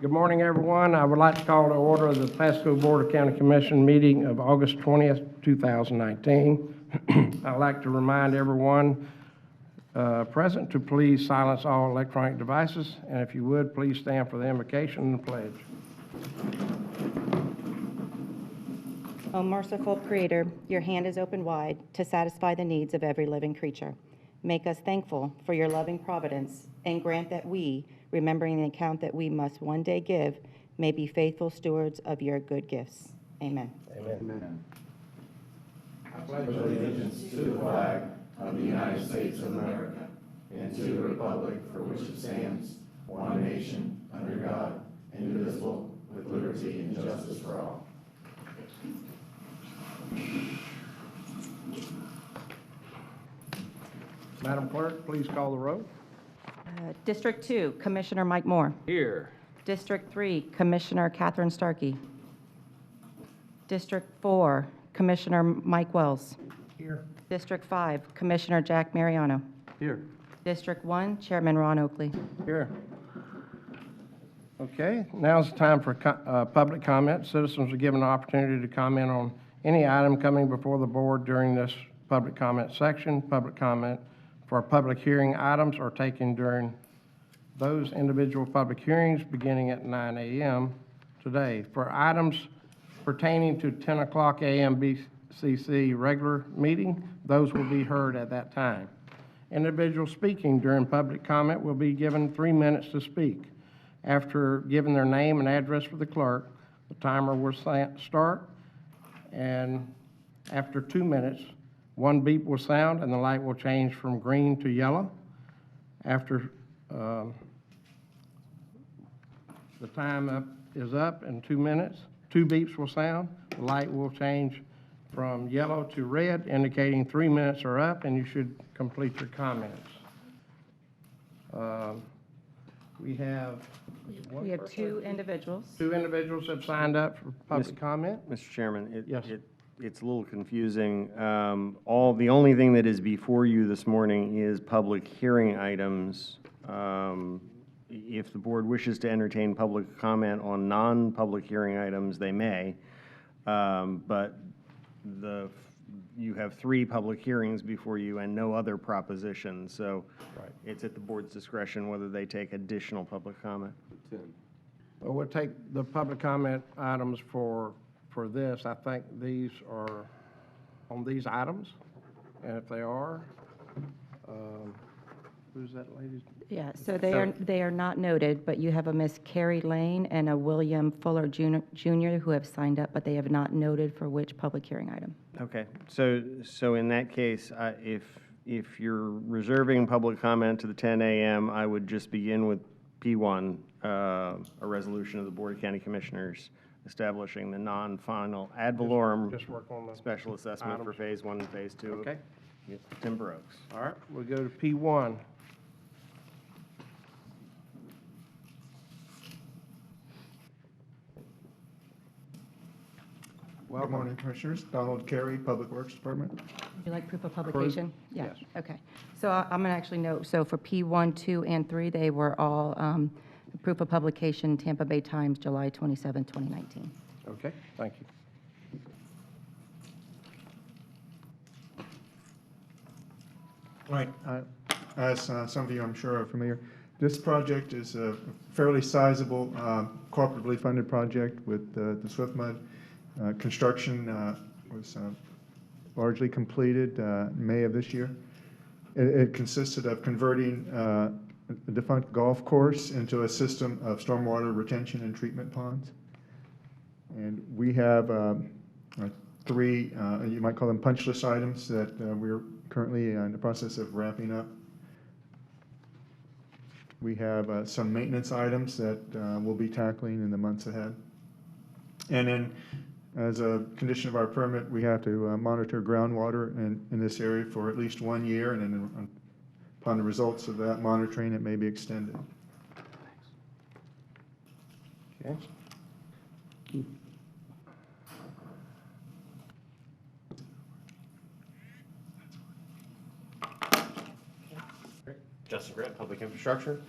Good morning, everyone. I would like to call to order the Pasco Board of County Commission meeting of August 20th, 2019. I'd like to remind everyone present to please silence all electronic devices, and if you would, please stand for the invocation and the pledge. O merciful Creator, your hand is open wide to satisfy the needs of every living creature. Make us thankful for your loving providence, and grant that we, remembering the account that we must one day give, may be faithful stewards of your good gifts. Amen. Amen. I pledge allegiance to the flag of the United States of America and to the republic for which it stands, one nation, under God, indivisible, with liberty and justice for all. Madam Clerk, please call the roll. District 2, Commissioner Mike Moore. Here. District 3, Commissioner Catherine Starkey. District 4, Commissioner Mike Wells. Here. District 5, Commissioner Jack Mariano. Here. District 1, Chairman Ron Oakley. Here. Okay, now's the time for public comment. Citizens are given an opportunity to comment on any item coming before the board during this public comment section. Public comment for public hearing items are taken during those individual public hearings beginning at 9 a.m. today. For items pertaining to 10 o'clock a.m. BCC regular meeting, those will be heard at that time. Individuals speaking during public comment will be given 3 minutes to speak. After giving their name and address for the clerk, the timer will start, and after 2 minutes, one beep will sound and the light will change from green to yellow. After the time is up in 2 minutes, 2 beeps will sound, the light will change from yellow to red, indicating 3 minutes are up and you should complete your comments. We have two individuals. 2 individuals have signed up for public comment. Mr. Chairman, Yes. it's a little confusing. The only thing that is before you this morning is public hearing items. If the board wishes to entertain public comment on non-public hearing items, they may. But you have 3 public hearings before you and no other propositions. So Right. it's at the board's discretion whether they take additional public comment. Well, we'll take the public comment items for this. I think these are on these items, and if they are, who's that lady? Yeah, so they are not noted, but you have a Miss Carrie Lane and a William Fuller Jr. who have signed up, but they have not noted for which public hearing item. Okay, so in that case, if you're reserving public comment to the 10 a.m., I would just begin with P1, a resolution of the Board of County Commissioners establishing the non-final ad valorem Just work on the special assessment for items. Phase 1 and Phase 2 Okay. of Timber Oaks. All right, we'll go to P1. Good morning, Commissioners. Donald Carey, Public Works Department. Would you like proof of publication? Yeah. Yes. Okay. So I'm going to actually note, so for P1, 2, and 3, they were all proof of publication, Tampa Bay Times, July 27, 2019. Okay, thank you. Right. As some of you, I'm sure, are familiar, this project is a fairly sizable cooperatively funded project with the Swift Mud. Construction was largely completed May of this year. It consisted of converting a defunct golf course into a system of stormwater retention and treatment ponds. And we have 3, you might call them punch list items that we're currently in the process of wrapping up. We have some maintenance items that we'll be tackling in the months ahead. And then, as a condition of our permit, we have to monitor groundwater in this area for at least 1 year, and then upon the results of that monitoring, it may be extended. Okay. Justin Grant, Public Infrastructure.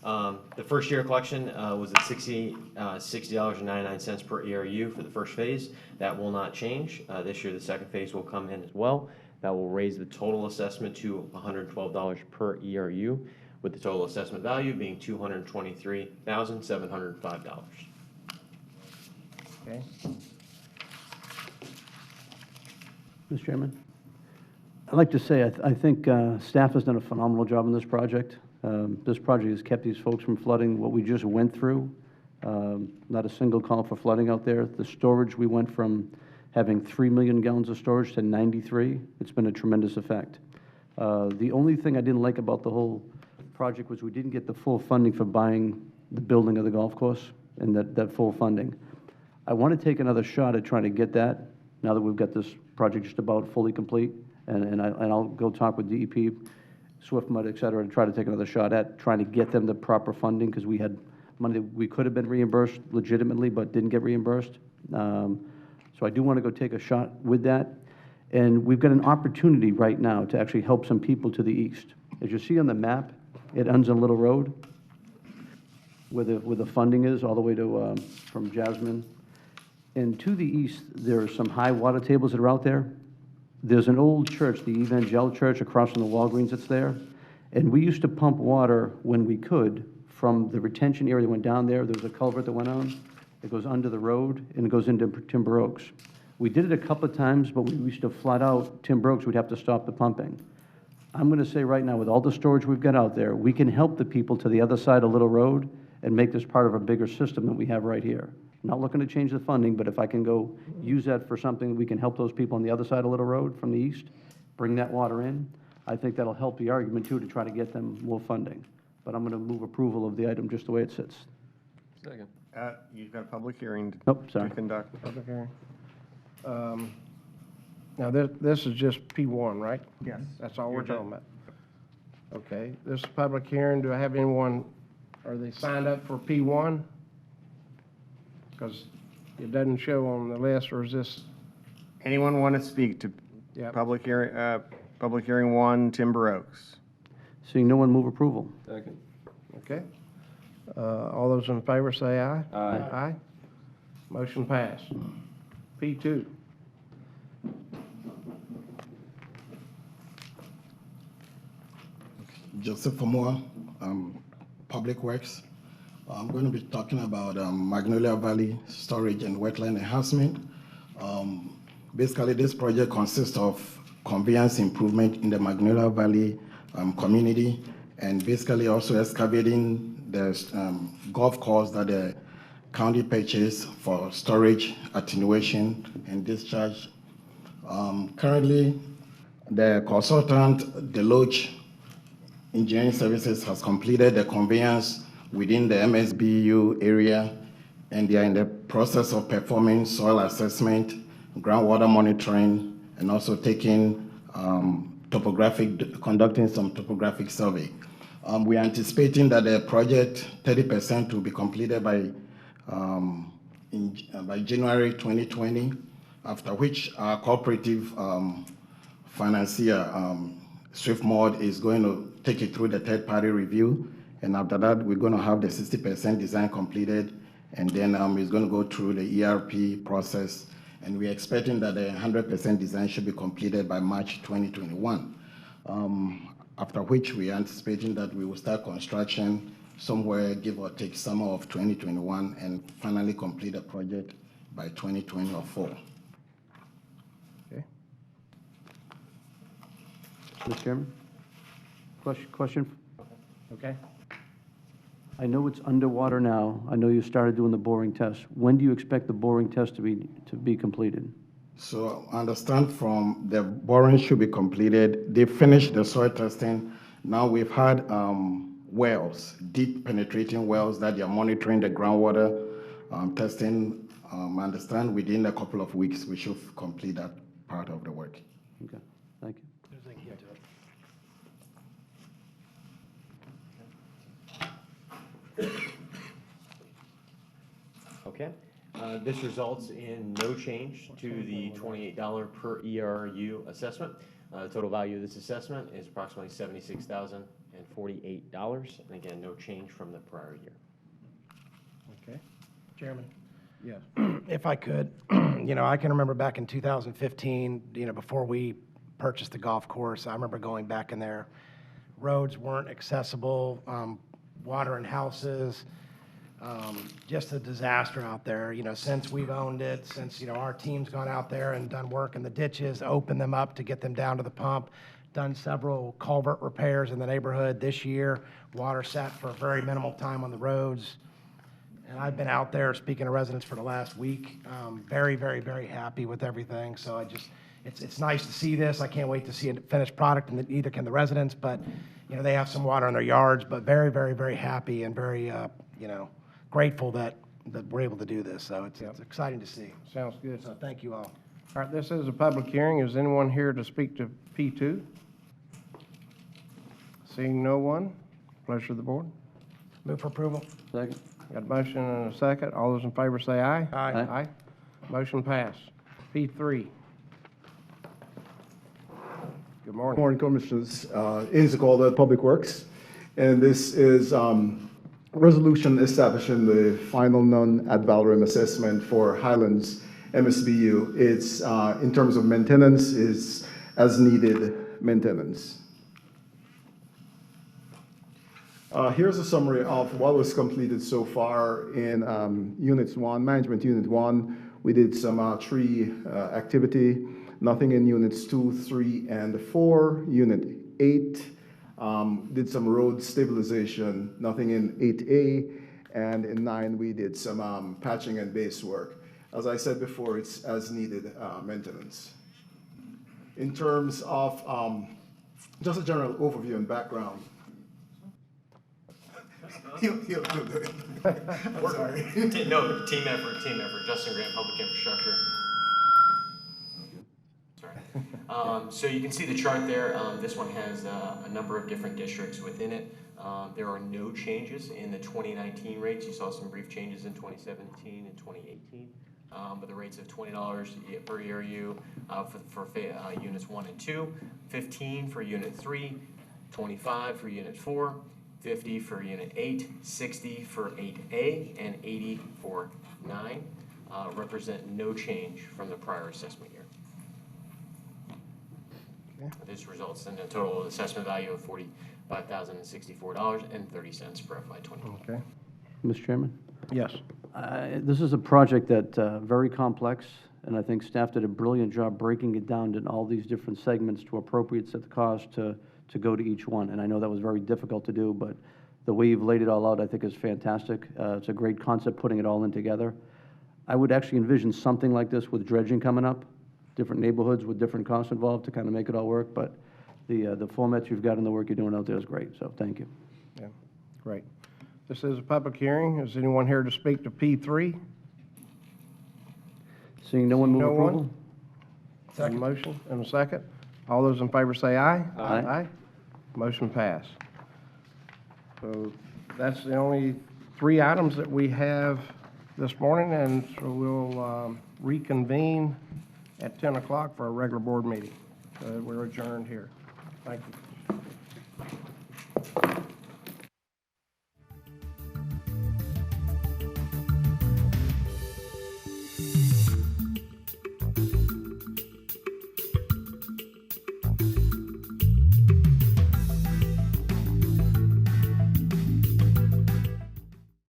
The first year collection was at $60.99 per ERU for the first phase. That will not change. This year, the second phase will come in as well. That will raise the total assessment to $112 per ERU, with the total assessment value being $223,705. Okay. Mr. Chairman, I'd like to say I think staff has done a phenomenal job on this project. This project has kept these folks from flooding. What we just went through, not a single call for flooding out there. The storage, we went from having 3 million gallons of storage to 93. It's been a tremendous effect. The only thing I didn't like about the whole project was we didn't get the full funding for buying the building of the golf course and that full funding. I want to take another shot at trying to get that now that we've got this project just about fully complete, and I'll go talk with DEP, Swift Mud, et cetera, to try to take another shot at trying to get them the proper funding, because we had money that we could have been reimbursed legitimately but didn't get reimbursed. So I do want to go take a shot with that. And we've got an opportunity right now to actually help some people to the east. As you see on the map, it ends on Little Road, where the funding is, all the way to from Jasmine. And to the east, there are some high water tables that are out there. There's an old church, the Evangel Church, across from the Walgreens that's there. And we used to pump water when we could from the retention area that went down there. There was a culvert that went on. It goes under the road, and it goes into Timber Oaks. We did it a couple of times, but we used to flat out Timber Oaks. We'd have to stop the pumping. I'm going to say right now, with all the storage we've got out there, we can help the people to the other side of Little Road and make this part of a bigger system that we have right here. Not looking to change the funding, but if I can go use that for something, we can help those people on the other side of Little Road from the east, bring that water in. I think that'll help the argument, too, to try to get them more funding. But I'm going to move approval of the item just the way it sits. Second. You've got a public hearing Nope, sorry. to conduct. Public hearing. Now, this is just P1, right? Yes. That's all we're talking about. Okay, this is a public hearing. Do I have anyone, are they signed up for P1? Because it doesn't show on the list, or is this? Anyone want to speak to Yep. public hearing 1, Timber Oaks? Seeing no one, move approval. Second. Okay. All those in favor say aye. Aye. Aye. Motion passed. P2. Joseph Omoa, Public Works. I'm going to be talking about Magnolia Valley Storage and Wetland Enhancement. Basically, this project consists of conveyance improvement in the Magnolia Valley community, and basically also excavating the golf course that the county purchased for storage, attenuation, and discharge. Currently, the consultant, Deloach Engineering Services, has completed the conveyance within the MSBU area, and they are in the process of performing soil assessment, groundwater monitoring, and also taking conducting some topographic survey. We are anticipating that the project 30% will be completed by January 2020, after which our cooperative financier, SwiftMod, is going to take it through the third-party review. And after that, we're going to have the 60% design completed, and then it's going to go through the ERP process. And we're expecting that the 100% design should be completed by March 2021. After which we are anticipating that we will start construction somewhere, give or take, summer of 2021, and finally complete the project by 2024. Okay. Mr. Chairman? Question? Okay. I know it's underwater now. I know you started doing the boring test. When do you expect the boring test to be completed? So I understand from the boring should be completed. They finished the soil testing. Now we've had wells, deep penetrating wells that they are monitoring the groundwater testing. I understand within a couple of weeks we should complete that part of the work. Okay, thank you. Okay. This results in no change to the $28 per ERU assessment. The total value of this assessment is approximately $76,000, $1,248. And again, no change from the prior year. Okay. Chairman, Yes. if I could, I can remember back in 2015, before we purchased the golf course, I remember going back in there. Roads weren't accessible, water in houses, just a disaster out there. Since we've owned it, since, our team's gone out there and done work in the ditches, opened them up to get them down to the pump, done several culvert repairs in the neighborhood this year. Water sat for a very minimal time on the roads. And I've been out there speaking to residents for the last week. Very, very, very happy with everything. So it's nice to see this. I can't wait to see a finished product, and neither can the residents. But, they have some water in their yards, but very, very, very happy and very, grateful that we're able to do this. So it's exciting to see. Sounds good. So thank you all. All right, this is a public hearing. Is anyone here to speak to P2? Seeing no one, pleasure of the board. Move for approval. Second. Got a motion and a second. All those in favor say aye. Aye. Aye. Motion passed. P3. Good morning. Morning, Commissioners. Is called Public Works, and this is resolution establishing the final non-ad valorem assessment for Highlands MSBU. It's in terms of maintenance, is as needed maintenance. Here's a summary of what was completed so far in Management Unit 1. We did some tree activity, nothing in Units 2, 3, and 4. Unit 8 did some road stabilization, nothing in 8A. And in 9, we did some patching and base work. As I said before, it's as needed maintenance. In terms of just a general overview and background, He'll do it. I'm sorry. No, team effort. Justin Grant, Public Infrastructure. Sorry. So you can see the chart there. This one has a number of different districts within it. There are no changes in the 2019 rates. You saw some brief changes in 2017 and 2018. But the rates of $20 per ERU for units 1 and 2, 15 for unit 3, 25 for unit 4, 50 for unit 8, 60 for 8A, and 80 for 9 represent no change from the prior assessment year. Okay. This results in a total assessment value of $45,064.30 per FY20. Okay. Mr. Chairman? Yes. This is a project that very complex, and I think staff did a brilliant job breaking it down in all these different segments to appropriate set the cost to go to each one. And I know that was very difficult to do, but the way you've laid it all out, I think, is fantastic. It's a great concept, putting it all in together. I would actually envision something like this with dredging coming up, different neighborhoods with different costs involved to kind of make it all work. But the format you've got and the work you're doing out there is great, so thank you. Yeah, great. This is a public hearing. Is anyone here to speak to P3? Seeing no one, move No one? approval? Second. Motion and a second. All those in favor say aye. Aye. Aye. Motion passed. So that's the only 3 items that we have this morning, and so we'll reconvene at 10 o'clock for a regular board meeting. We're adjourned here. Thank you.